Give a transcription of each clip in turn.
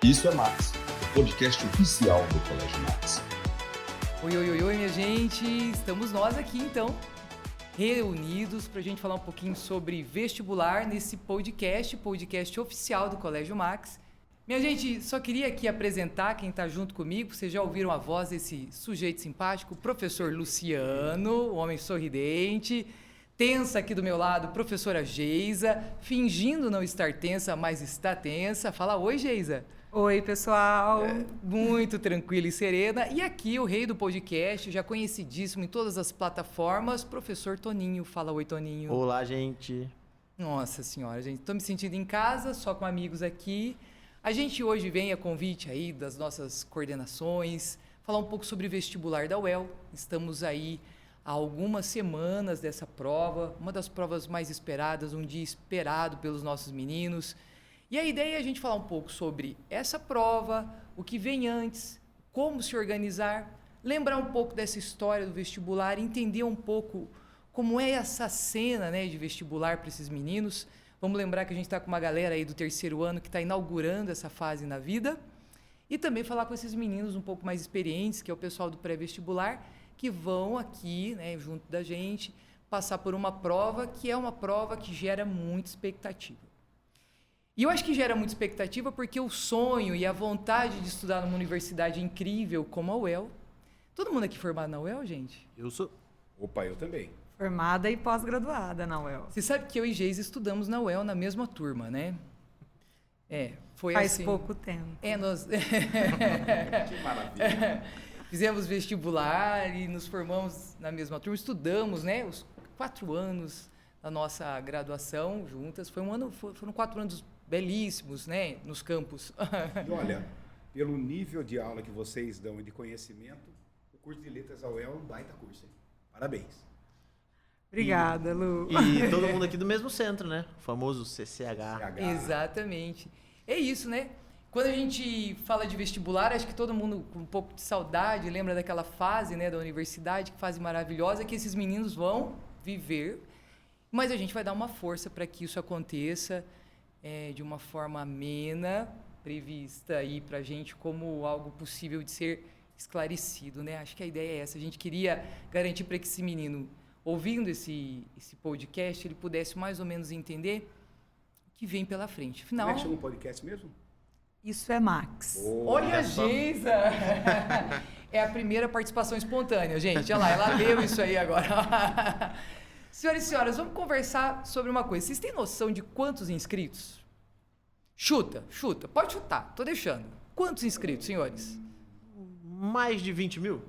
Isso é Max, o podcast oficial do Colégio Max. Oi, minha gente! Estamos nós aqui, então, reunidos para a gente falar um pouquinho sobre vestibular nesse podcast oficial do Colégio Max. Minha gente, só queria aqui apresentar quem está junto comigo. Vocês já ouviram a voz desse sujeito simpático, o professor Luciano, o homem sorridente. Tensa aqui do meu lado, professora Geisa, fingindo não estar tensa, mas está tensa. Fala oi, Geisa. Oi, pessoal. Muito tranquila e serena. E aqui o rei do podcast, já conhecidíssimo em todas as plataformas, professor Toninho. Fala oi, Toninho. Olá, gente. Nossa senhora, gente. Estou me sentindo em casa, só com amigos aqui. A gente hoje vem a convite aí das nossas coordenações, falar um pouco sobre vestibular da UEL. Estamos aí há algumas semanas dessa prova, uma das provas mais esperadas, um dia esperado pelos nossos meninos. E a ideia é a gente falar um pouco sobre essa prova, o que vem antes, como se organizar, lembrar um pouco dessa história do vestibular, entender um pouco como é essa cena, né, de vestibular para esses meninos. Vamos lembrar que a gente está com uma galera aí do terceiro ano que está inaugurando essa fase na vida. E também falar com esses meninos um pouco mais experientes, que é o pessoal do pré-vestibular, que vão aqui, né, junto da gente, passar por uma prova que é uma prova que gera muita expectativa. E eu acho que gera muita expectativa porque o sonho e a vontade de estudar numa universidade incrível como a UEL... Todo mundo aqui formado na UEL, gente? Eu sou. Opa, eu também. Formada e pós-graduada na UEL. Você sabe que eu e Geis estudamos na UEL na mesma turma, né? Foi Faz assim... pouco tempo. Nós... Que maravilha. Fizemos vestibular e nos formamos na mesma turma, estudamos, né, os 4 anos da nossa graduação juntas. Foram 4 anos belíssimos, né, nos campos. E olha, pelo nível de aula que vocês dão e de conhecimento, o curso de letras da UEL é um baita curso, hein? Parabéns. Obrigada, Lu. E todo mundo aqui do mesmo centro, né? O famoso CCH. Exatamente. É isso, né? Quando a gente fala de vestibular, acho que todo mundo com um pouco de saudade lembra daquela fase, né, da universidade, que fase maravilhosa que esses meninos vão viver, mas a gente vai dar uma força para que isso aconteça de uma forma amena, prevista aí para a gente como algo possível de ser esclarecido, né? Acho que a ideia é essa. A gente queria garantir para que esse menino, ouvindo esse podcast, ele pudesse mais ou menos entender o que vem pela frente. Afinal, Como é que chama o podcast mesmo? Isso é Max. Olha a Geisa! É a primeira participação espontânea, gente. Olha lá, ela leu isso aí agora. Senhoras e senhores, vamos conversar sobre uma coisa. Vocês têm noção de quantos inscritos? Chuta. Pode chutar, tô deixando. Quantos inscritos, senhores? Mais de 20 mil?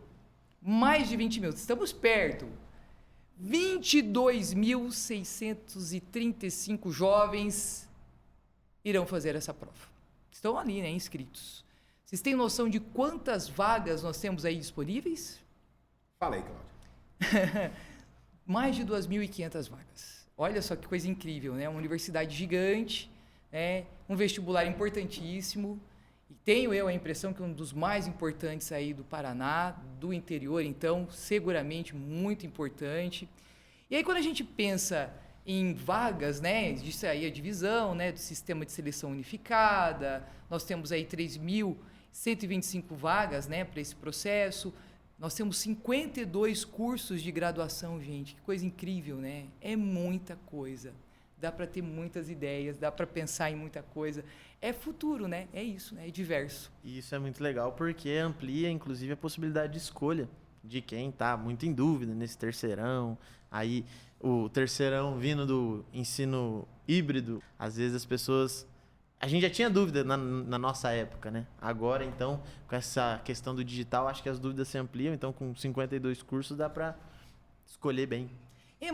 Mais de 20 mil. Estamos perto. 22.635 jovens irão fazer essa prova. Estão ali, né, inscritos. Vocês têm noção de quantas vagas nós temos aí disponíveis? Fala aí, Cláudio. Mais de 2.500 vagas. Olha só que coisa incrível, né? Uma universidade gigante, né? Um vestibular importantíssimo. E tenho eu a impressão que é um dos mais importantes aí do Paraná, do interior, então, seguramente muito importante. E aí, quando a gente pensa em vagas, né, disso aí a divisão, né, do sistema de seleção unificada, nós temos aí 3.125 vagas, né, para esse processo. Nós temos 52 cursos de graduação, gente, que coisa incrível, né? É muita coisa. Dá para ter muitas ideias, dá para pensar em muita coisa. É futuro, né? É isso, né? É diverso. E isso é muito legal porque amplia, inclusive, a possibilidade de escolha de quem está muito em dúvida nesse terceirão. Aí, o terceirão vindo do ensino híbrido, às vezes as pessoas... A gente já tinha dúvida na nossa época, né? Agora, então, com essa questão do digital, acho que as dúvidas se ampliam. Então, com 52 cursos, dá para escolher bem.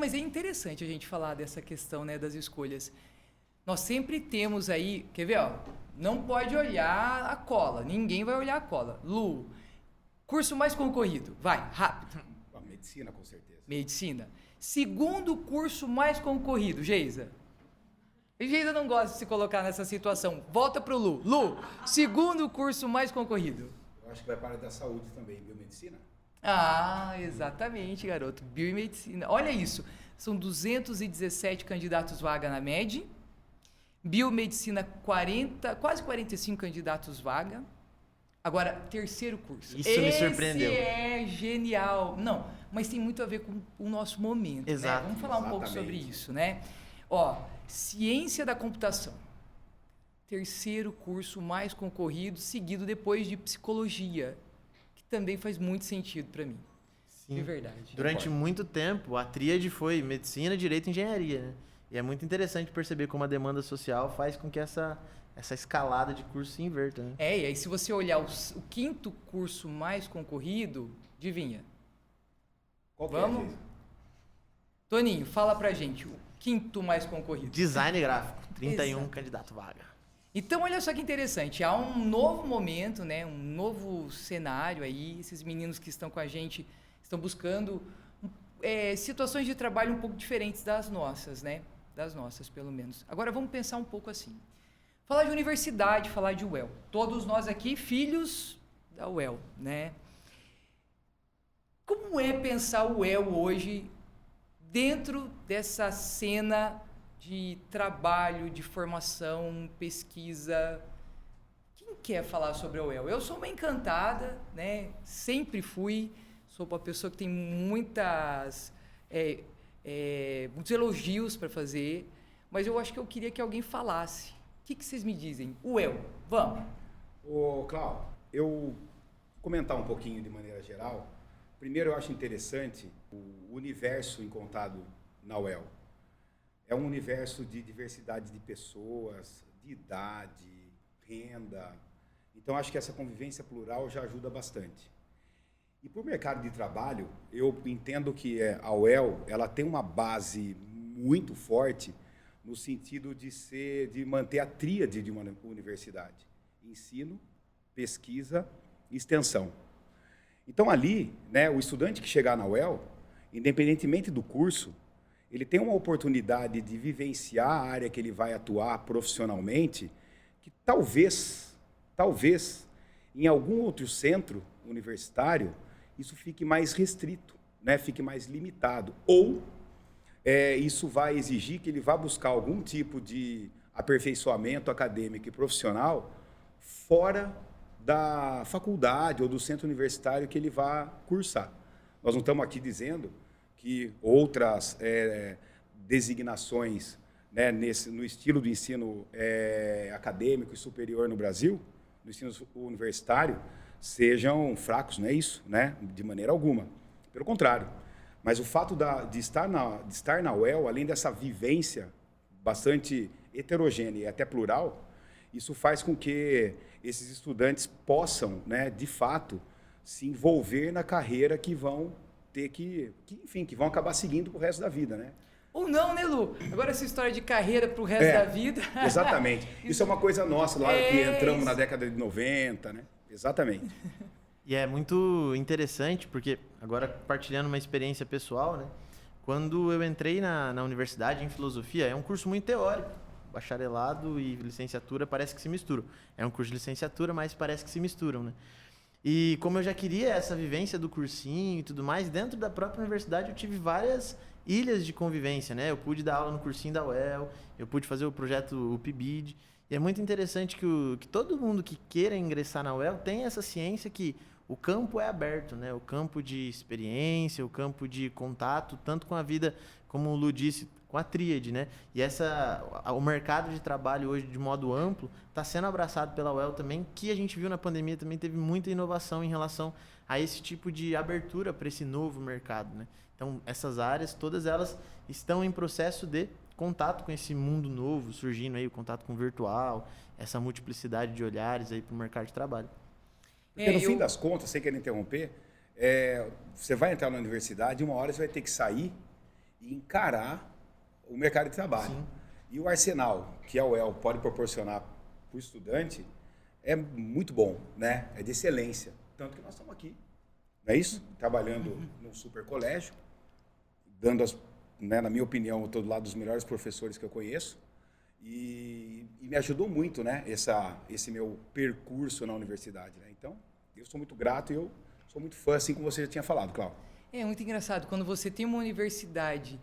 Mas é interessante a gente falar dessa questão, né, das escolhas. Nós sempre temos aí... Quer ver? Ó, não pode olhar a cola. Ninguém vai olhar a cola. Lu, curso mais concorrido. Vai, rápido. A medicina, com certeza. Medicina. Segundo curso mais concorrido, Geisa. Geisa não gosta de se colocar nessa situação. Volta pro Lu. Lu, segundo curso mais concorrido. Eu acho que vai para a área da saúde também, biomedicina. Ah, exatamente, garoto. Biomedicina. Olha isso. São 217 candidatos vaga na MED, Biomedicina, quase 45 candidatos vaga. Agora, terceiro curso. Isso me surpreendeu. Esse é genial. Não, mas tem muito a ver com o nosso momento, Exato. né? Vamos falar um pouco Exatamente. sobre isso, né? Ó, ciência da computação. Terceiro curso mais concorrido, seguido depois de psicologia, que também faz muito sentido para mim. Sim. De verdade. Durante muito tempo, a tríade foi medicina, direito e engenharia, né? E é muito interessante perceber como a demanda social faz com que essa escalada de curso se inverta, né? É, e aí se você olhar o quinto curso mais concorrido, adivinha? Qual que Vamos? é, gente? Toninho, fala pra gente, o quinto mais concorrido. Design gráfico, 31 Exato. candidato vaga. Então, olha só que interessante, há um novo momento, né, um novo cenário aí, esses meninos que estão com a gente estão buscando situações de trabalho um pouco diferentes das nossas, né? Das nossas, pelo menos. Agora, vamos pensar um pouco assim. Falar de universidade, falar de UEL. Todos nós aqui, filhos da UEL, né? Como é pensar o UEL hoje dentro dessa cena de trabalho, de formação, pesquisa? Quem quer falar sobre a UEL? Eu sou uma encantada, né? Sempre fui. Sou uma pessoa que tem muitos elogios para fazer, mas eu acho que eu queria que alguém falasse. O que vocês me dizem? UEL, vamos. Ô, Cláudio, eu vou comentar um pouquinho de maneira geral. Primeiro, eu acho interessante o universo encontrado na UEL. É um universo de diversidade de pessoas, de idade, renda. Então, acho que essa convivência plural já ajuda bastante. E para o mercado de trabalho, eu entendo que a UEL ela tem uma base muito forte no sentido de manter a tríade de uma universidade: ensino, pesquisa e extensão. Então, ali, né, o estudante que chegar na UEL, independentemente do curso, ele tem uma oportunidade de vivenciar a área que ele vai atuar profissionalmente, que talvez, em algum outro centro universitário, isso fique mais restrito, né, fique mais limitado. Ou isso vai exigir que ele vá buscar algum tipo de aperfeiçoamento acadêmico e profissional fora da faculdade ou do centro universitário que ele vá cursar. Nós não estamos aqui dizendo que outras designações, né, no estilo do ensino acadêmico e superior no Brasil, no ensino universitário, sejam fracos, não é isso, né? De maneira alguma. Pelo contrário. Mas o fato de estar na UEL, além dessa vivência bastante heterogênea e até plural, isso faz com que esses estudantes possam, né, de fato, se envolver na carreira que vão ter que vão acabar seguindo para o resto da vida, né? Ou não, né, Lu? Agora essa história de carreira para o resto da vida. Exatamente. Isso é uma coisa nossa, lá que entramos isso. na década de 90, né? Exatamente. E é muito interessante, porque agora partilhando uma experiência pessoal, né? Quando eu entrei na universidade em filosofia, é um curso muito teórico. Bacharelado e licenciatura parece que se misturam. É um curso de licenciatura, mas parece que se misturam, né? E como eu já queria essa vivência do cursinho e tudo mais, dentro da própria universidade eu tive várias ilhas de convivência, né? Eu pude dar aula no cursinho da UEL, eu pude fazer o projeto UPBID. E é muito interessante que todo mundo que queira ingressar na UEL tenha essa ciência que o campo é aberto, né? O campo de experiência, o campo de contato, tanto com a vida, como o Lu disse, com a tríade, né? E o mercado de trabalho hoje, de modo amplo, está sendo abraçado pela UEL também, que a gente viu na pandemia também teve muita inovação em relação a esse tipo de abertura para esse novo mercado, né? Então, essas áreas, todas elas estão em processo de contato com esse mundo novo, surgindo aí o contato com o virtual, essa multiplicidade de olhares aí para o mercado de trabalho. Porque no fim das contas, sem querer interromper, você vai entrar na universidade e uma hora você vai ter que sair e encarar o mercado de trabalho. Sim. E o arsenal que a UEL pode proporcionar para o estudante é muito bom, né? É de excelência. Tanto que nós estamos aqui, não é isso? Trabalhando num super colégio, dando, né, na minha opinião, eu estou do lado dos melhores professores que eu conheço. E me ajudou muito, né, esse meu percurso na universidade, né? Então, eu sou muito grato e eu sou muito fã, assim como você já tinha falado, Cláudio. É muito engraçado, quando você tem uma universidade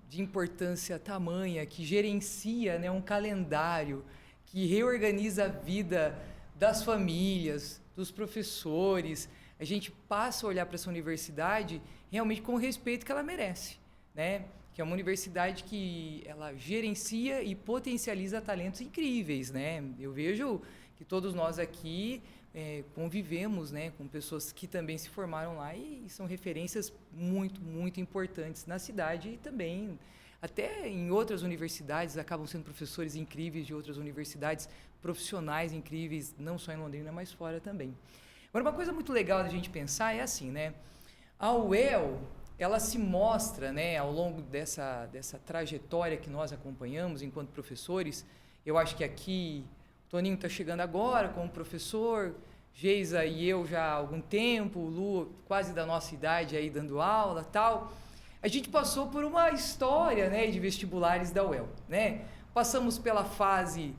de importância tamanha, que gerencia, né, um calendário, que reorganiza a vida das famílias, dos professores. A gente passa a olhar para essa universidade realmente com o respeito que ela merece, né? Que é uma universidade que ela gerencia e potencializa talentos incríveis, né? Eu vejo que todos nós aqui convivemos, né, com pessoas que também se formaram lá e são referências muito, muito importantes na cidade e também até em outras universidades, acabam sendo professores incríveis de outras universidades, profissionais incríveis, não só em Londrina, mas fora também. Agora, uma coisa muito legal da gente pensar é assim, né? A UEL, ela se mostra, né, ao longo dessa trajetória que nós acompanhamos enquanto professores. Eu acho que aqui o Toninho está chegando agora como professor, Geisa e eu já há algum tempo, o Lu quase da nossa idade aí dando aula e tal. A gente passou por uma história, né, de vestibulares da UEL, né? Passamos pela fase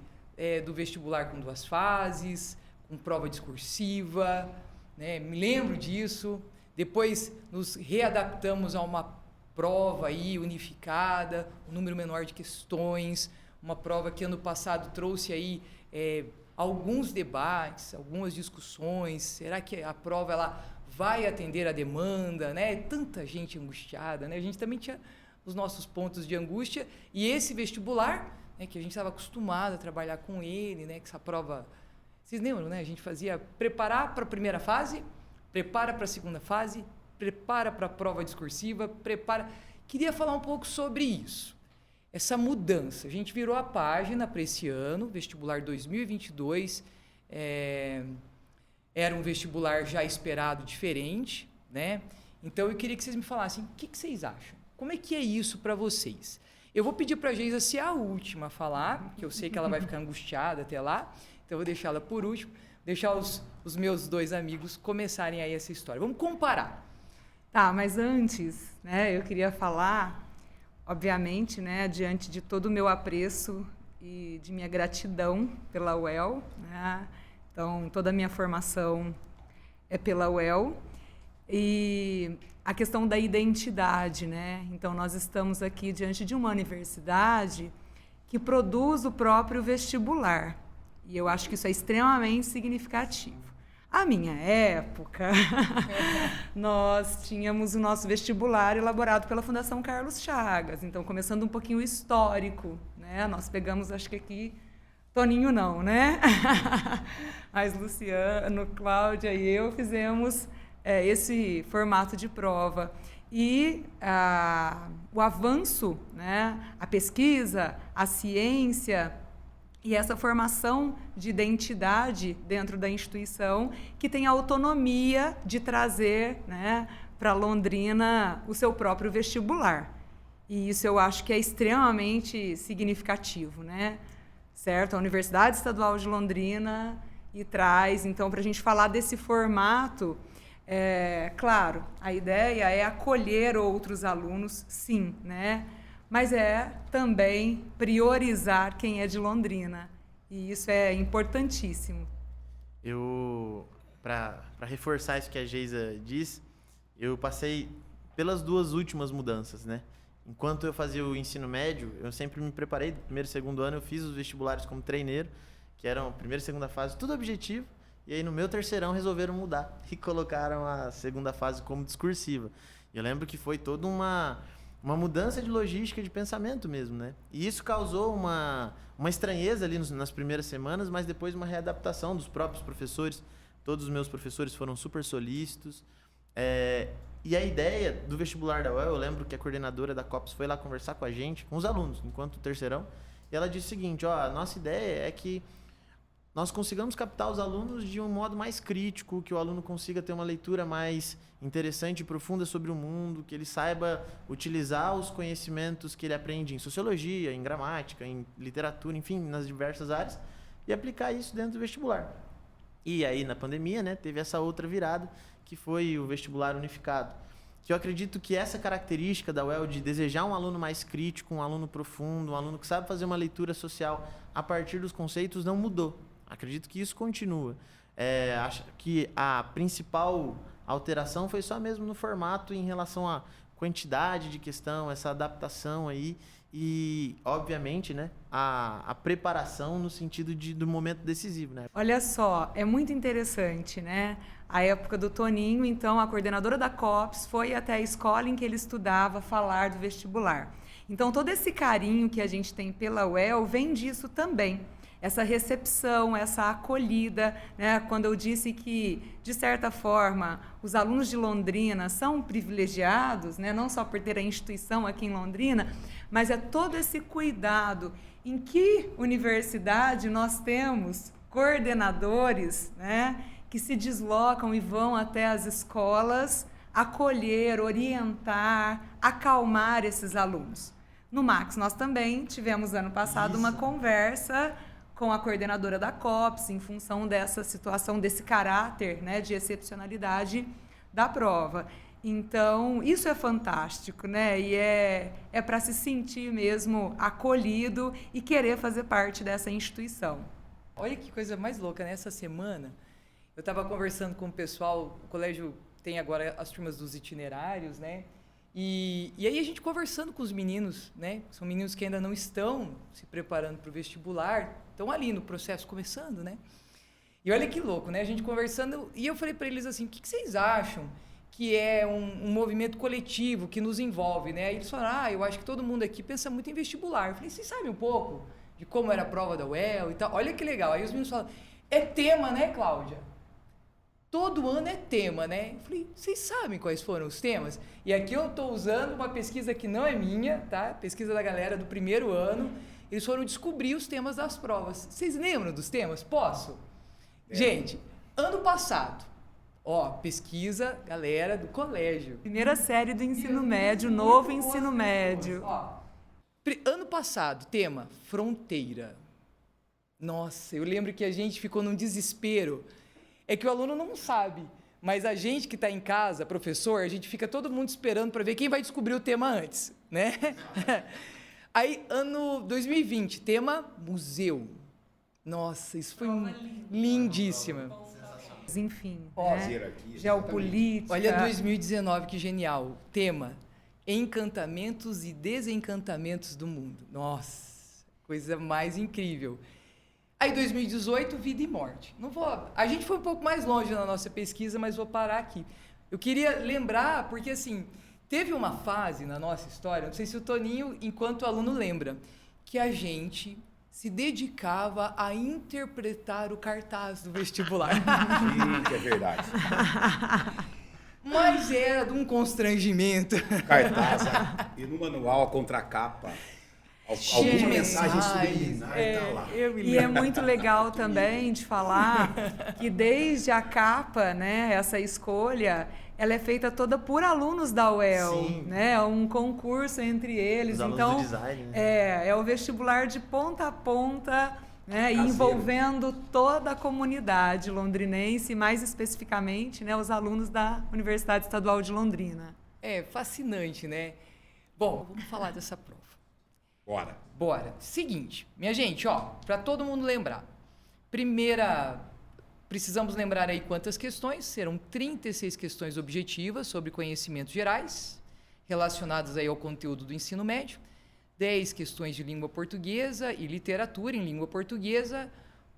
do vestibular com 2 fases, com prova discursiva, né? Me lembro disso. Depois nos readaptamos a uma prova aí unificada, um número menor de questões, uma prova que ano passado trouxe aí alguns debates, algumas discussões. Será que a prova ela vai atender a demanda, né? Tanta gente angustiada, né? A gente também tinha os nossos pontos de angústia e esse vestibular, né, que a gente estava acostumado a trabalhar com ele, né? Que essa prova, vocês lembram, né? A gente fazia preparar para a primeira fase, prepara para a segunda fase, prepara para a prova discursiva, prepara. Queria falar um pouco sobre isso. Essa mudança. A gente virou a página para esse ano, vestibular 2022. Era um vestibular já esperado diferente, né? Então, eu queria que vocês me falassem o que vocês acham. Como é que é isso para vocês? Eu vou pedir para a Geisa ser a última a falar, que eu sei que ela vai ficar angustiada até lá, então eu vou deixá-la por último, deixar os meus 2 amigos começarem aí essa história. Vamos comparar. Tá, mas antes, né, eu queria falar, obviamente, né, diante de todo o meu apreço e de minha gratidão pela UEL, né? Então, toda a minha formação é pela UEL. E a questão da identidade, né? Então, nós estamos aqui diante de uma universidade que produz o próprio vestibular. E eu acho que isso é extremamente significativo. À minha época, nós tínhamos o nosso vestibular elaborado pela Fundação Carlos Chagas. Então, começando um pouquinho o histórico, né? Nós pegamos, acho que aqui, Toninho não, né? Mas Luciano, Cláudia e eu fizemos esse formato de prova. E o avanço, né? A pesquisa, a ciência e essa formação de identidade dentro da instituição que tem a autonomia de trazer, né, para Londrina o seu próprio vestibular. E isso eu acho que é extremamente significativo, né? Certo? A Universidade Estadual de Londrina e traz, então, para a gente falar desse formato, claro, a ideia é acolher outros alunos, sim, né? Mas é também priorizar quem é de Londrina. E isso é importantíssimo. Para reforçar isso que a Geisa diz, eu passei pelas 2 últimas mudanças, né? Enquanto eu fazia o ensino médio, eu sempre me preparei. No 1º e 2º ano eu fiz os vestibulares como treineiro, que eram a 1ª e 2ª fase, tudo objetivo. E aí no meu 3º resolveram mudar e colocaram a 2ª fase como discursiva. E eu lembro que foi toda uma mudança de logística, de pensamento mesmo, né? E isso causou uma estranheza ali nas primeiras semanas, mas depois uma readaptação dos próprios professores. Todos os meus professores foram super solícitos. E a ideia do vestibular da UEL, eu lembro que a coordenadora da COPS foi lá conversar com a gente, com os alunos, enquanto terceirão, e ela disse o seguinte, a nossa ideia é que nós consigamos captar os alunos de um modo mais crítico, que o aluno consiga ter uma leitura mais interessante e profunda sobre o mundo, que ele saiba utilizar os conhecimentos que ele aprende em sociologia, em gramática, em literatura, enfim, nas diversas áreas, e aplicar isso dentro do vestibular. E aí, na pandemia, né, teve essa outra virada, que foi o vestibular unificado. Que eu acredito que essa característica da UEL de desejar um aluno mais crítico, um aluno profundo, um aluno que sabe fazer uma leitura social a partir dos conceitos não mudou. Acredito que isso continua. Acho que a principal alteração foi só mesmo no formato em relação a quantidade de questão, essa adaptação aí e, obviamente, né, a preparação no sentido do momento decisivo, né? Olha só, é muito interessante, né? A época do Toninho, então, a coordenadora da COPS foi até a escola em que ele estudava falar do vestibular. Então, todo esse carinho que a gente tem pela UEL vem disso também. Essa recepção, essa acolhida, né? Quando eu disse que, de certa forma, os alunos de Londrina são privilegiados, né? Não só por ter a instituição aqui em Londrina, mas é todo esse cuidado. Em que universidade nós temos coordenadores, né? Que se deslocam e vão até as escolas acolher, orientar, acalmar esses alunos. No Max, nós também tivemos ano passado uma conversa com a coordenadora da COPS em função dessa situação, desse caráter, né, de excepcionalidade da prova. Então, isso é fantástico, né? E é para se sentir mesmo acolhido e querer fazer parte dessa instituição. Olha que coisa mais louca, né? Essa semana eu estava conversando com o pessoal, o colégio tem agora as turmas dos itinerários, né? E aí a gente conversando com os meninos, né? São meninos que ainda não estão se preparando para o vestibular, estão ali no processo começando, né? E olha que louco, né? A gente conversando, e eu falei para eles assim, o que vocês acham que é um movimento coletivo que nos envolve, né? Aí eles falaram, eu acho que todo mundo aqui pensa muito em vestibular. Eu falei, vocês sabem um pouco de como era a prova da UEL e tal? Olha que legal. Aí os meninos falam, é tema, né, Cláudia? Todo ano é tema, né? Eu falei, vocês sabem quais foram os temas? E aqui eu estou usando uma pesquisa que não é minha, tá? Pesquisa da galera do primeiro ano. Eles foram descobrir os temas das provas. Vocês lembram dos temas? Posso? Gente, ano passado, pesquisa, galera do colégio. Primeira série do ensino médio, novo ensino médio. Ano passado, tema, fronteira. Nossa, eu lembro que a gente ficou num desespero. É que o aluno não sabe, mas a gente que está em casa, professor, a gente fica todo mundo esperando para ver quem vai descobrir o tema antes, né? Aí, ano 2020, tema museu. Nossa, isso foi lindíssimo. Enfim, Né? Geopolítica. Olha 2019, que genial. Tema, encantamentos e desencantamentos do mundo. Nossa, coisa mais incrível. Aí 2018, vida e morte. A gente foi um pouco mais longe na nossa pesquisa, mas vou parar aqui. Eu queria lembrar, porque assim, teve uma fase na nossa história, não sei se o Toninho, enquanto aluno, lembra, que a gente se dedicava a interpretar o cartaz do vestibular. Gente, é verdade. Mas era de um constrangimento. Cartaz, e no manual, a contracapa. Alguma mensagem subliminar tá lá. E é muito legal também de falar que desde a capa, né, essa escolha, ela é feita toda por alunos da UEL, Sim. né? É um concurso entre eles. Os alunos Então, do design, né? é o vestibular de ponta a ponta, né, Caseiro. envolvendo toda a comunidade londrinense, mais especificamente, né, os alunos da Universidade Estadual de Londrina. É fascinante, né? Bom, vamos falar dessa prova. Bora. Seguinte, minha gente, para todo mundo lembrar. Primeira, precisamos lembrar aí quantas questões. Serão 36 questões objetivas sobre conhecimentos gerais, relacionadas aí ao conteúdo do ensino médio. 10 questões de língua portuguesa e literatura em língua portuguesa.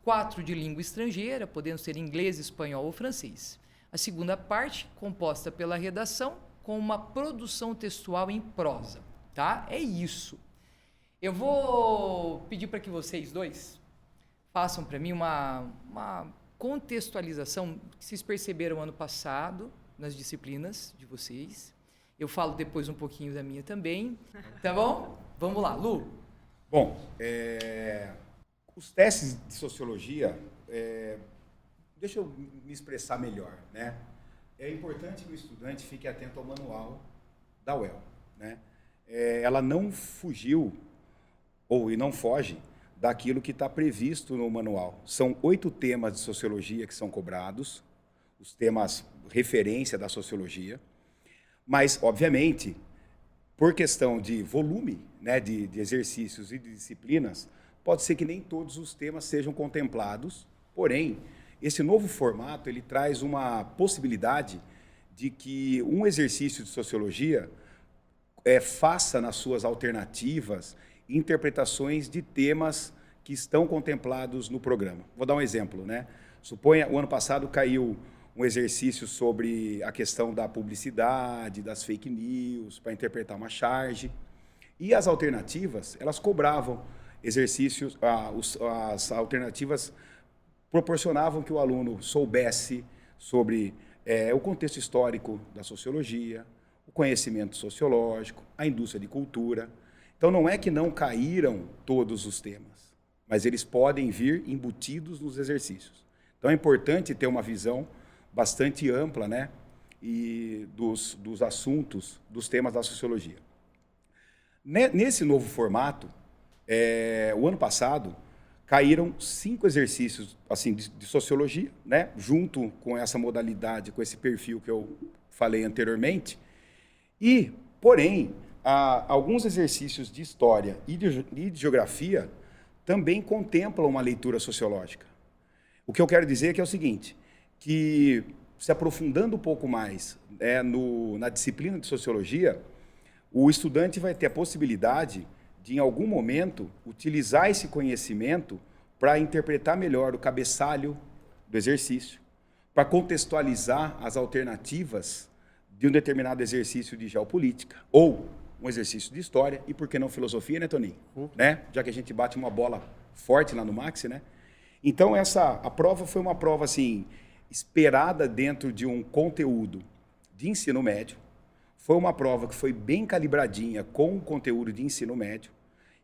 4 de língua estrangeira, podendo ser inglês, espanhol ou francês. A segunda parte, composta pela redação, com uma produção textual em prosa, tá? É isso. Eu vou pedir para que vocês dois façam para mim uma contextualização que vocês perceberam ano passado nas disciplinas de vocês. Eu falo depois um pouquinho da minha também, tá bom? Vamos lá, Lu. Bom, os testes de sociologia, deixa eu me expressar melhor, né? É importante que o estudante fique atento ao manual da UEL, né? Ela não fugiu e não foge daquilo que está previsto no manual. São 8 temas de sociologia que são cobrados, os temas referência da sociologia, mas, obviamente, por questão de volume, né, de exercícios e de disciplinas, pode ser que nem todos os temas sejam contemplados, porém, esse novo formato ele traz uma possibilidade de que um exercício de sociologia faça nas suas alternativas interpretações de temas que estão contemplados no programa. Vou dar um exemplo, né? Suponha, o ano passado caiu um exercício sobre a questão da publicidade, das fake news, para interpretar uma charge. E as alternativas, elas cobravam exercícios, as alternativas proporcionavam que o aluno soubesse sobre o contexto histórico da sociologia, o conhecimento sociológico, a indústria de cultura. Então, não é que não caíram todos os temas, mas eles podem vir embutidos nos exercícios. Então, é importante ter uma visão bastante ampla, né, e dos assuntos, dos temas da sociologia. Nesse novo formato, o ano passado, caíram 5 exercícios assim, de sociologia, né, junto com essa modalidade, com esse perfil que eu falei anteriormente. E, porém, alguns exercícios de história e de geografia também contemplam uma leitura sociológica. O que eu quero dizer é o seguinte, que se aprofundando um pouco mais na disciplina de sociologia, o estudante vai ter a possibilidade de, em algum momento, utilizar esse conhecimento para interpretar melhor o cabeçalho do exercício, para contextualizar as alternativas de um determinado exercício de geopolítica, ou um exercício de história, e por que não filosofia, né, Toninho? Né? Já que a gente bate uma bola forte lá no Maxi, né? Então, a prova foi uma prova assim, esperada dentro de um conteúdo de ensino médio. Foi uma prova que foi bem calibradinha com o conteúdo de ensino médio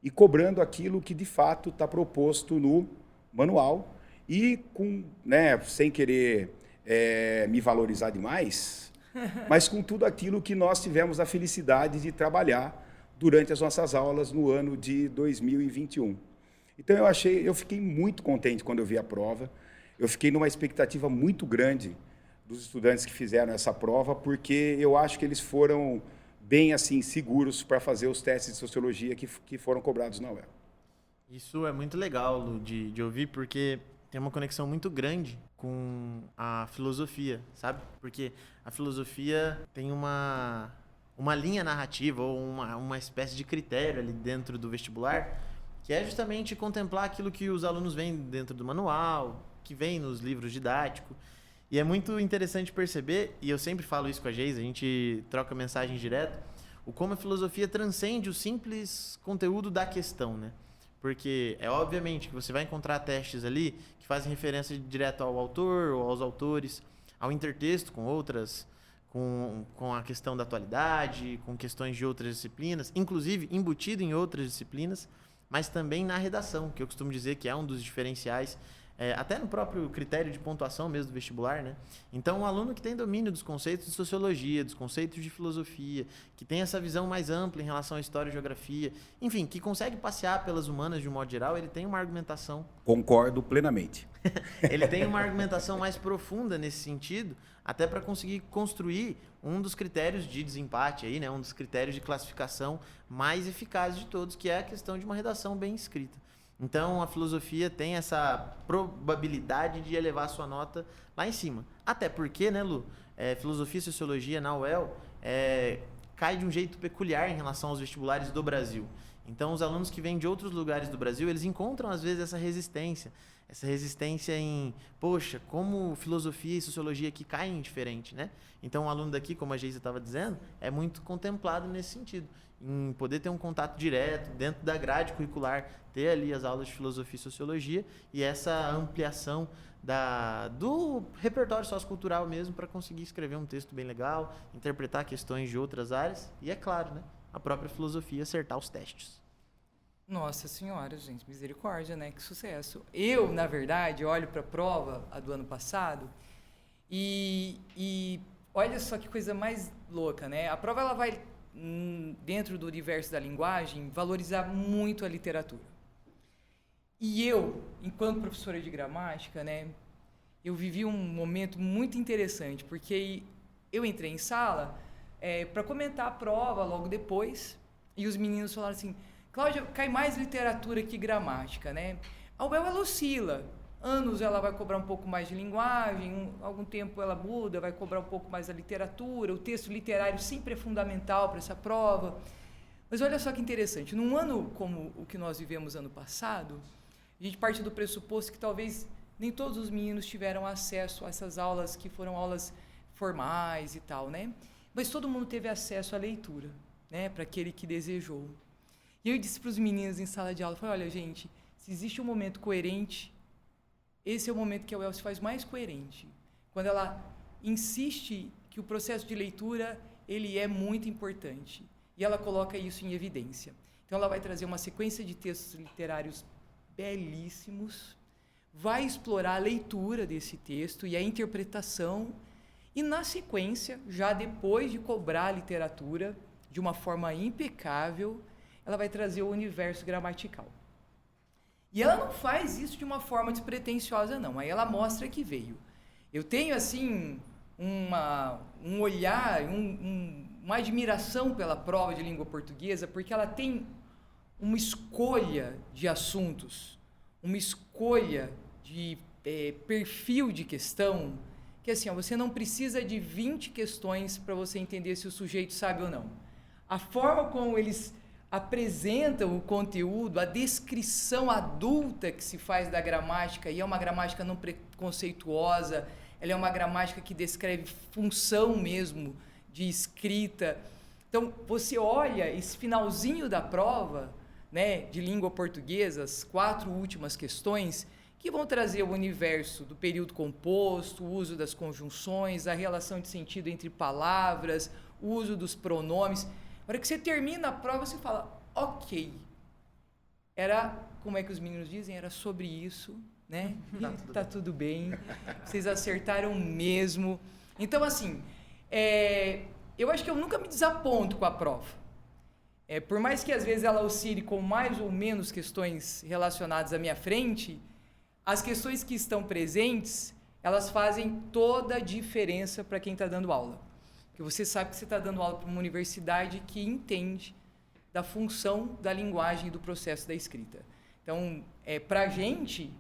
e cobrando aquilo que, de fato, está proposto no manual e, sem querer me valorizar demais, mas com tudo aquilo que nós tivemos a felicidade de trabalhar durante as nossas aulas no ano de 2021. Então, eu fiquei muito contente quando eu vi a prova. Eu fiquei numa expectativa muito grande dos estudantes que fizeram essa prova, porque eu acho que eles foram bem assim seguros para fazer os testes de sociologia que foram cobrados na UEL. Isso é muito legal, Lu, de ouvir, porque tem uma conexão muito grande com a filosofia, sabe? Porque a filosofia tem uma linha narrativa ou uma espécie de critério ali dentro do vestibular, que é justamente contemplar aquilo que os alunos veem dentro do manual, que vem nos livros didáticos. E é muito interessante perceber, e eu sempre falo isso com a Geisa, a gente troca mensagens direto, o como a filosofia transcende o simples conteúdo da questão, né? Porque é obviamente que você vai encontrar testes ali que fazem referência direto ao autor ou aos autores, ao intertexto com outras, com a questão da atualidade, com questões de outras disciplinas, inclusive embutido em outras disciplinas, mas também na redação, que eu costumo dizer que é um dos diferenciais, até no próprio critério de pontuação mesmo do vestibular, né? Então, um aluno que tem domínio dos conceitos de sociologia, dos conceitos de filosofia, que tem essa visão mais ampla em relação à história e geografia, enfim, que consegue passear pelas humanas de um modo geral, ele tem uma argumentação... Concordo plenamente. Ele tem uma argumentação mais profunda nesse sentido, até para conseguir construir um dos critérios de desempate aí, né? Um dos critérios de classificação mais eficazes de todos, que é a questão de uma redação bem escrita. Então, a filosofia tem essa probabilidade de elevar a sua nota lá em cima. Até porque, né, Lu? Filosofia e sociologia na UEL cai de um jeito peculiar em relação aos vestibulares do Brasil. Então, os alunos que vêm de outros lugares do Brasil, eles encontram, às vezes, essa resistência em, poxa, como filosofia e sociologia aqui caem diferente, né? Então, o aluno daqui, como a Geisa estava dizendo, é muito contemplado nesse sentido, em poder ter um contato direto, dentro da grade curricular, ter ali as aulas de filosofia e sociologia e essa ampliação do repertório sociocultural mesmo para conseguir escrever um texto bem legal, interpretar questões de outras áreas e, é claro, né, a própria filosofia acertar os testes. Nossa senhora, gente, misericórdia, né? Que sucesso. Eu, na verdade, olho para a prova, a do ano passado, e olha só que coisa mais louca, né? A prova, ela vai, dentro do universo da linguagem, valorizar muito a literatura. E eu, enquanto professora de gramática, né, eu vivi um momento muito interessante, porque eu entrei em sala para comentar a prova logo depois, e os meninos falaram assim: Cláudia, cai mais literatura que gramática, né? A UEL, ela oscila. anos ela vai cobrar um pouco mais de linguagem, algum tempo ela muda, vai cobrar um pouco mais da literatura, o texto literário sempre é fundamental para essa prova. Mas olha só que interessante, num ano como o que nós vivemos ano passado, a gente parte do pressuposto que talvez nem todos os meninos tiveram acesso a essas aulas que foram aulas formais e tal, né? Mas todo mundo teve acesso à leitura, né? Para aquele que desejou. E eu disse para os meninos em sala de aula, falei, olha, gente, se existe um momento coerente, esse é o momento que a UEL se faz mais coerente. Quando ela insiste que o processo de leitura, ele é muito importante. E ela coloca isso em evidência. Então, ela vai trazer uma sequência de textos literários belíssimos, vai explorar a leitura desse texto e a interpretação, e, na sequência, já depois de cobrar a literatura de uma forma impecável, ela vai trazer o universo gramatical. E ela não faz isso de uma forma despretensiosa, não. Aí ela mostra que veio. Eu tenho, assim, um olhar, uma admiração pela prova de língua portuguesa, porque ela tem uma escolha de assuntos, uma escolha de perfil de questão, que assim, ó, você não precisa de 20 questões para você entender se o sujeito sabe ou não. A forma como eles apresentam o conteúdo, a descrição adulta que se faz da gramática, e é uma gramática não preconceituosa, ela é uma gramática que descreve função mesmo de escrita. Então, você olha esse finalzinho da prova, né, de língua portuguesa, as 4 últimas questões, que vão trazer o universo do período composto, o uso das conjunções, a relação de sentido entre palavras, o uso dos pronomes. Na hora que você termina a prova, você fala, ok, era, como é que os meninos dizem, era sobre isso, né? Tá tudo bem, vocês acertaram mesmo. Então, assim, eu acho que eu nunca me desaponto com a prova. Por mais que às vezes ela oscile com mais ou menos questões relacionadas à minha frente, as questões que estão presentes, elas fazem toda a diferença para quem está dando aula. Porque você sabe que você está dando aula para uma universidade que entende da função da linguagem e do processo da escrita. Então, para a gente,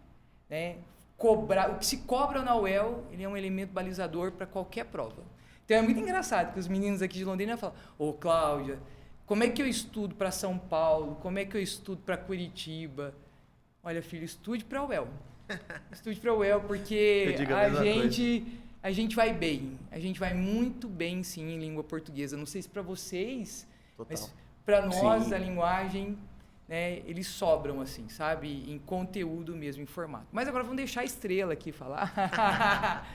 né, o que se cobra na UEL, ele é um elemento balizador para qualquer prova. Então, é muito engraçado que os meninos aqui de Londrina falam, ô Cláudia, como é que eu estudo para São Paulo? Como é que eu estudo para Curitiba? Olha, filho, estude para a UEL. Estude para a UEL, porque a gente vai bem. A gente vai muito bem, sim, em língua portuguesa. Não sei se para vocês, total, mas para nós, sim, a linguagem, né, eles sobram, assim, sabe? Em conteúdo mesmo, em formato. Mas agora vamos deixar a estrela aqui falar.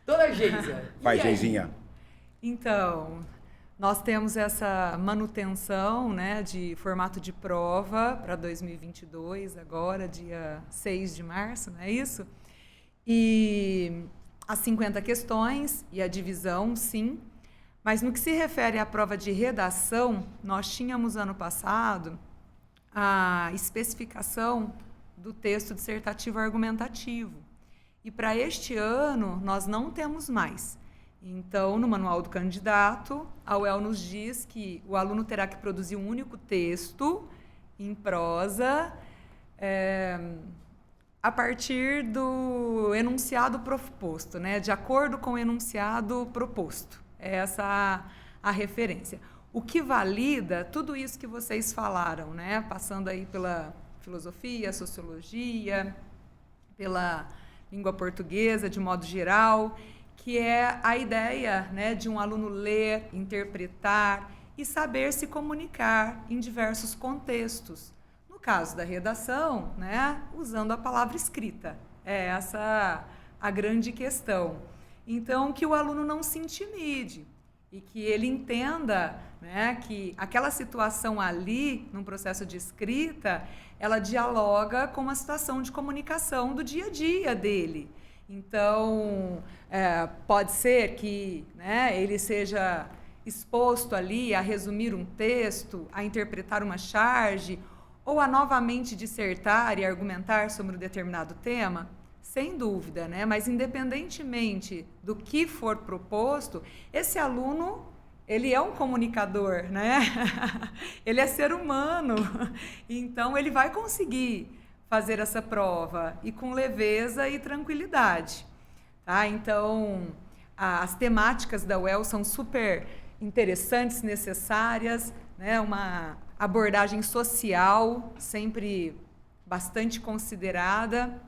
Dona Geisa. Vai, Geizinha. Então, nós temos essa manutenção, né, de formato de prova para 2022, agora, dia 6 de março, não é isso? E as 50 questões e a divisão, sim. Mas no que se refere à prova de redação, nós tínhamos ano passado a especificação do texto dissertativo argumentativo. E para este ano, nós não temos mais. Então, no manual do candidato, a UEL nos diz que o aluno terá que produzir um único texto em prosa, a partir do enunciado proposto, né? De acordo com o enunciado proposto. É essa a referência. O que valida tudo isso que vocês falaram, né? Passando aí pela filosofia, sociologia, pela língua portuguesa de modo geral, que é a ideia, né, de um aluno ler, interpretar e saber se comunicar em diversos contextos. No caso da redação, né, usando a palavra escrita. É essa a grande questão. Então, que o aluno não se intimide e que ele entenda, né, que aquela situação ali, num processo de escrita, ela dialoga com uma situação de comunicação do dia a dia dele. Então, pode ser que, né, ele seja exposto ali a resumir um texto, a interpretar uma charge, ou a novamente dissertar e argumentar sobre um determinado tema, sem dúvida, né? Mas independentemente do que for proposto, esse aluno, ele é um comunicador, né? Ele é ser humano, então ele vai conseguir fazer essa prova e com leveza e tranquilidade. Tá? Então, as temáticas da UEL são super interessantes, necessárias, né? Uma abordagem social sempre bastante considerada.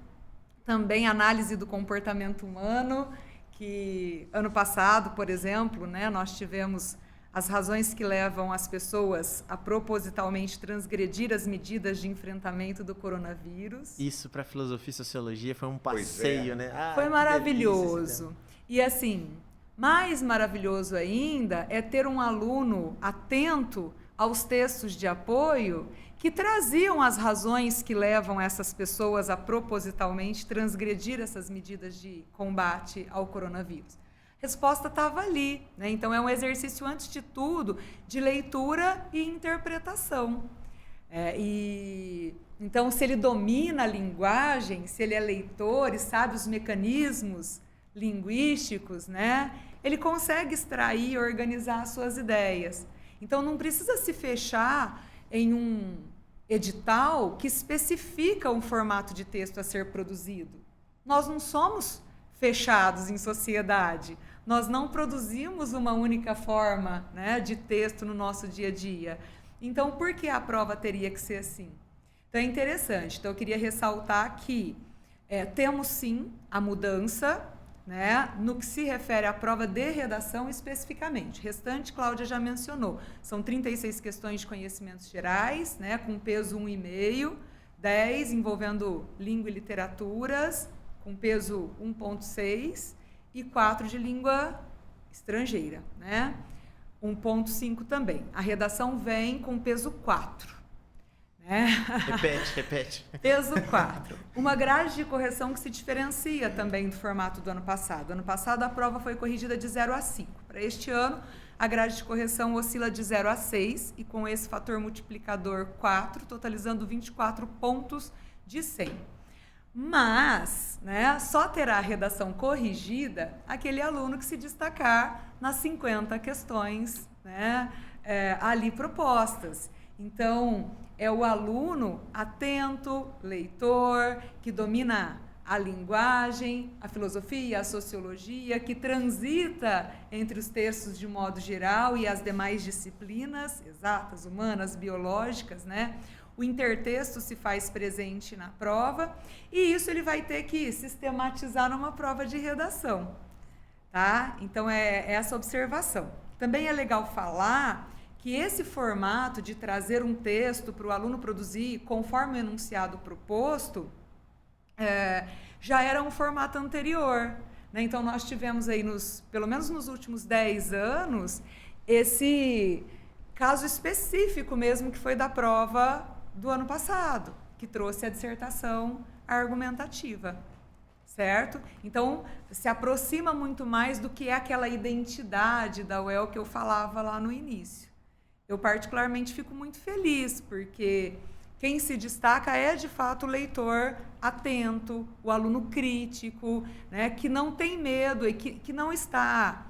Também análise do comportamento humano, que ano passado, por exemplo, né, nós tivemos as razões que levam as pessoas a propositalmente transgredir as medidas de enfrentamento do coronavírus. Isso para filosofia e sociologia foi um passeio, né? Foi que maravilhoso. delícia. E assim, mais maravilhoso ainda é ter um aluno atento aos textos de apoio que traziam as razões que levam essas pessoas a propositalmente transgredir essas medidas de combate ao coronavírus. A resposta estava ali, né? Então é um exercício, antes de tudo, de leitura e interpretação. Então, se ele domina a linguagem, se ele é leitor e sabe os mecanismos linguísticos, né, ele consegue extrair e organizar as suas ideias. Então, não precisa se fechar em um edital que especifica um formato de texto a ser produzido. Nós não somos fechados em sociedade. Nós não produzimos uma única forma, né, de texto no nosso dia a dia. Então, por que a prova teria que ser assim? Então, é interessante. Então, eu queria ressaltar que temos, sim, a mudança, né, no que se refere à prova de redação especificamente. O restante, Cláudia já mencionou. São 36 questões de conhecimentos gerais, né, com peso 1,5, 10 envolvendo língua e literaturas, com peso 1,6, e 4 de língua estrangeira, né? 1,5 também. A redação vem com peso 4. Né? Repete. Peso 4. Uma grade de correção que se diferencia também do formato do ano passado. Ano passado, a prova foi corrigida de 0 a 5. Para este ano, a grade de correção oscila de 0 a 6, e com esse fator multiplicador 4, totalizando 24 pontos de 100. Mas, né, só terá a redação corrigida aquele aluno que se destacar nas 50 questões, né, ali propostas. Então, é o aluno atento, leitor, que domina a linguagem, a filosofia, a sociologia, que transita entre os textos de modo geral e as demais disciplinas, exatas, humanas, biológicas, né? O intertexto se faz presente na prova, e isso ele vai ter que sistematizar numa prova de redação, tá? Então, é essa observação. Também é legal falar que esse formato de trazer um texto para o aluno produzir conforme o enunciado proposto já era um formato anterior, né? Então, nós tivemos aí, pelo menos nos últimos 10 anos, esse caso específico mesmo, que foi da prova do ano passado, que trouxe a dissertação argumentativa, certo? Então, se aproxima muito mais do que é aquela identidade da UEL que eu falava lá no início. Eu, particularmente, fico muito feliz, porque quem se destaca é, de fato, o leitor atento, o aluno crítico, né, que não tem medo e que não está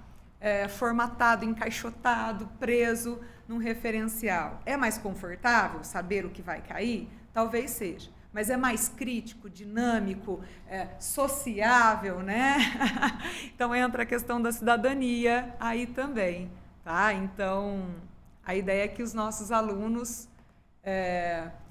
formatado, encaixotado, preso num referencial. É mais confortável saber o que vai cair? Talvez seja. Mas é mais crítico, dinâmico, sociável, né? Então, entra a questão da cidadania aí também, tá? Então, a ideia é que os nossos alunos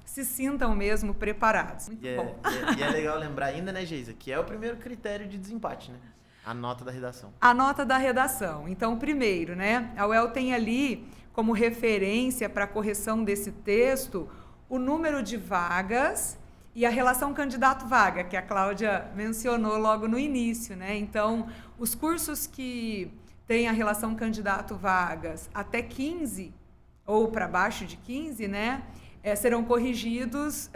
se sintam mesmo preparados. Muito bom. E é legal lembrar ainda, né, Geisa, que é o primeiro critério de desempate, né? A nota da redação. A nota da redação. Então, primeiro, né, a UEL tem ali como referência para a correção desse texto o número de vagas e a relação candidato-vaga, que a Cláudia mencionou logo no início, né? Então, os cursos que têm a relação candidato-vagas até 15, ou para baixo de 15, né, serão corrigidos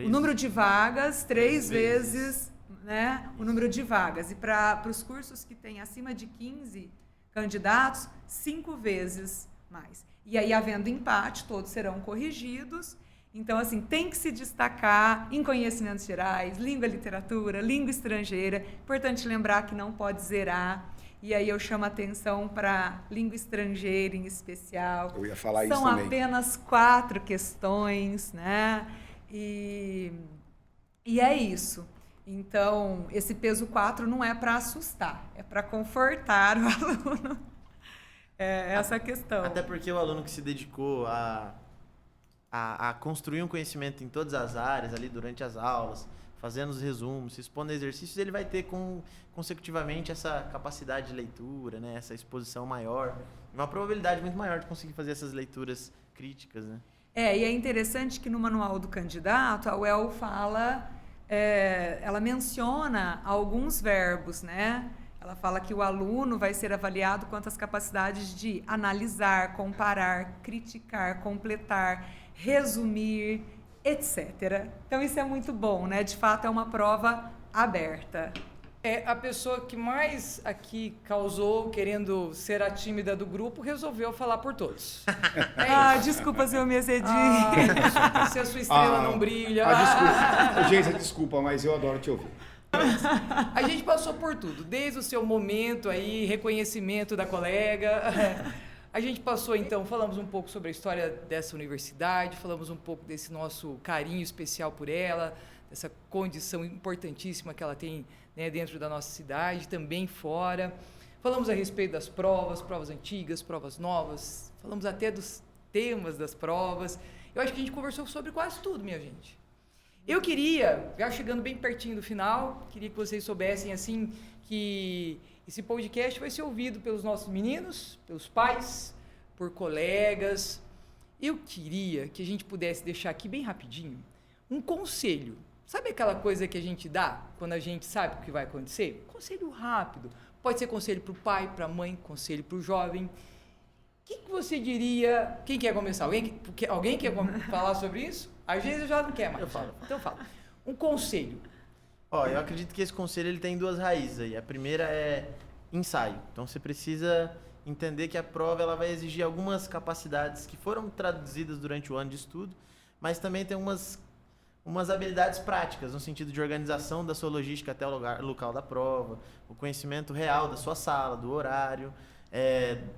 o número de vagas 3 vezes, né, o número de vagas. E para os cursos que têm acima de 15 candidatos, 5 vezes mais. E aí, havendo empate, todos serão corrigidos. Então, assim, tem que se destacar em conhecimentos gerais, língua e literatura, língua estrangeira. Importante lembrar que não pode zerar. E aí eu chamo a atenção para língua estrangeira em especial. Eu ia falar isso também. São apenas 4 questões, né? E E é isso. Então, esse peso 4 não é para assustar, é para confortar o aluno. É essa a questão. Até porque o aluno que se dedicou a construir um conhecimento em todas as áreas ali durante as aulas, fazendo os resumos, se expondo a exercícios, ele vai ter consecutivamente essa capacidade de leitura, né? Essa exposição maior, uma probabilidade muito maior de conseguir fazer essas leituras críticas, né? E é interessante que no manual do candidato, a UEL fala, ela menciona alguns verbos, né? Ela fala que o aluno vai ser avaliado quanto às capacidades de analisar, comparar, criticar, completar, resumir, etc. Então, isso é muito bom, né? De fato, é uma prova aberta. É a pessoa que mais aqui causou, querendo ser a tímida do grupo, resolveu falar por todos. Desculpa se eu me excedi. Se a sua estrela não brilha. Desculpa. Gente, desculpa, mas eu adoro te ouvir. A gente passou por tudo, desde o seu momento aí, reconhecimento da colega. A gente passou, então, falamos um pouco sobre a história dessa universidade, falamos um pouco desse nosso carinho especial por ela, dessa condição importantíssima que ela tem, né, dentro da nossa cidade, também fora. Falamos a respeito das provas antigas, provas novas, falamos até dos temas das provas. Eu acho que a gente conversou sobre quase tudo, minha gente. Eu queria, já chegando bem pertinho do final, queria que vocês soubessem, assim, que esse podcast vai ser ouvido pelos nossos meninos, pelos pais, por colegas. Eu queria que a gente pudesse deixar aqui bem rapidinho um conselho. Sabe aquela coisa que a gente dá quando a gente sabe o que vai acontecer? Conselho rápido. Pode ser conselho para o pai, para a mãe, conselho para o jovem. O que você diria? Quem quer começar? Alguém quer falar sobre isso? Às vezes eu já não quero mais. Eu falo. Então fala. Um conselho. Eu acredito que esse conselho ele tem duas raízes aí. A primeira é ensaio. Então você precisa entender que a prova ela vai exigir algumas capacidades que foram traduzidas durante o ano de estudo, mas também tem umas habilidades práticas, no sentido de organização da sua logística até o local da prova, o conhecimento real da sua sala, do horário,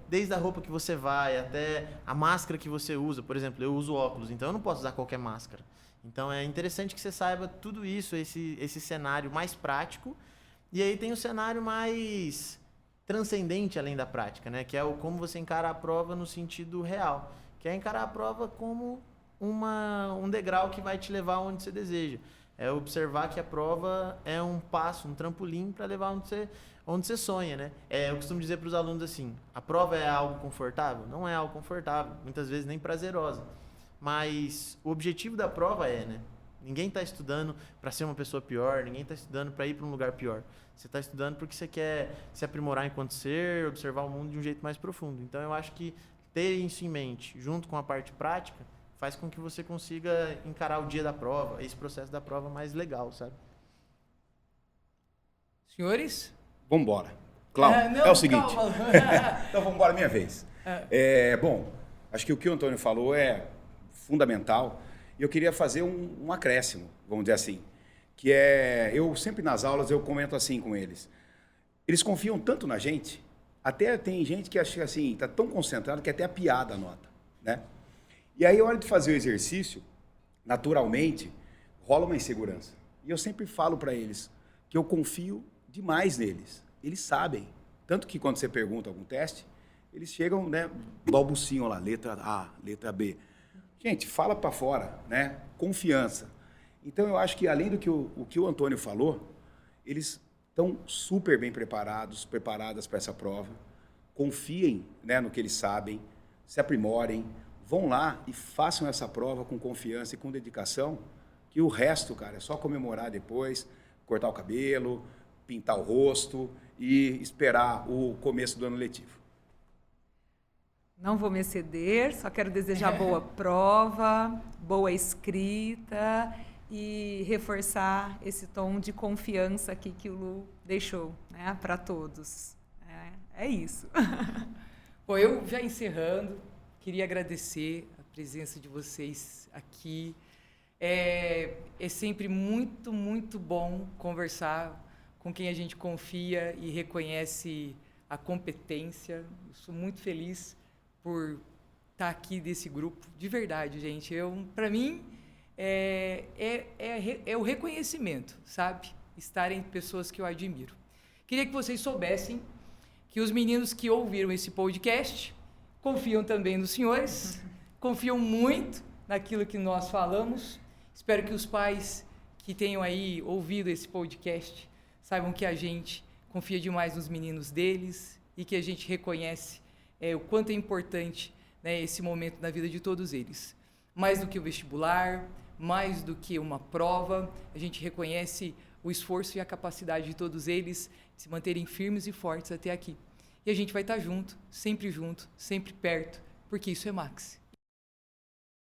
desde a roupa que você vai até a máscara que você usa. Por exemplo, eu uso óculos, então eu não posso usar qualquer máscara. Então é interessante que você saiba tudo isso, esse cenário mais prático. E aí tem o cenário mais transcendente além da prática, né? Que é como você encara a prova no sentido real, que é encarar a prova como um degrau que vai te levar onde você deseja. É observar que a prova é um passo, um trampolim para levar onde você sonha, né? Eu costumo dizer para os alunos assim, a prova é algo confortável? Não é algo confortável, muitas vezes nem prazerosa. Mas o objetivo da prova né? Ninguém está estudando para ser uma pessoa pior, ninguém está estudando para ir para um lugar pior. Você está estudando porque você quer se aprimorar enquanto ser, observar o mundo de um jeito mais profundo. Então eu acho que ter isso em mente, junto com a parte prática, faz com que você consiga encarar o dia da prova, esse processo da prova mais legal, sabe? Senhores? Vamos embora. Cláudio, é o seguinte. Então vamos embora, minha vez. Bom, acho que o que o Antônio falou é fundamental. E eu queria fazer um acréscimo, vamos dizer assim, que eu sempre nas aulas eu comento assim com eles. Eles confiam tanto na gente, até tem gente que acha assim, está tão concentrado que até a piada anota, né? E aí, a hora de fazer o exercício, naturalmente, rola uma insegurança. E eu sempre falo para eles que eu confio demais neles. Eles sabem. Tanto que quando você pergunta algum teste, eles chegam, né, balbuciam lá, letra A, letra B. Gente, fala para fora, né? Confiança. Então, eu acho que, além do que o Antônio falou, eles estão super bem preparadas para essa prova. Confiem, né, no que eles sabem, se aprimorem, vão lá e façam essa prova com confiança e com dedicação, que o resto, cara, é só comemorar depois, cortar o cabelo, pintar o rosto e esperar o começo do ano letivo. Não vou me exceder, só quero desejar boa prova, boa escrita e reforçar esse tom de confiança aqui que o Lu deixou, né, para todos. É isso. Bom, eu já encerrando, queria agradecer a presença de vocês aqui. É sempre muito, muito bom conversar com quem a gente confia e reconhece a competência. Eu sou muito feliz por estar aqui desse grupo, de verdade, gente. Para mim, é o reconhecimento, sabe? Estar entre pessoas que eu admiro. Queria que vocês soubessem que os meninos que ouviram esse podcast confiam também nos senhores, confiam muito naquilo que nós falamos. Espero que os pais que tenham aí ouvido esse podcast saibam que a gente confia demais nos meninos deles e que a gente reconhece o quanto é importante, né, esse momento na vida de todos eles. Mais do que o vestibular, mais do que uma prova, a gente reconhece o esforço e a capacidade de todos eles de se manterem firmes e fortes até aqui. E a gente vai estar junto, sempre perto, porque isso é Maxi.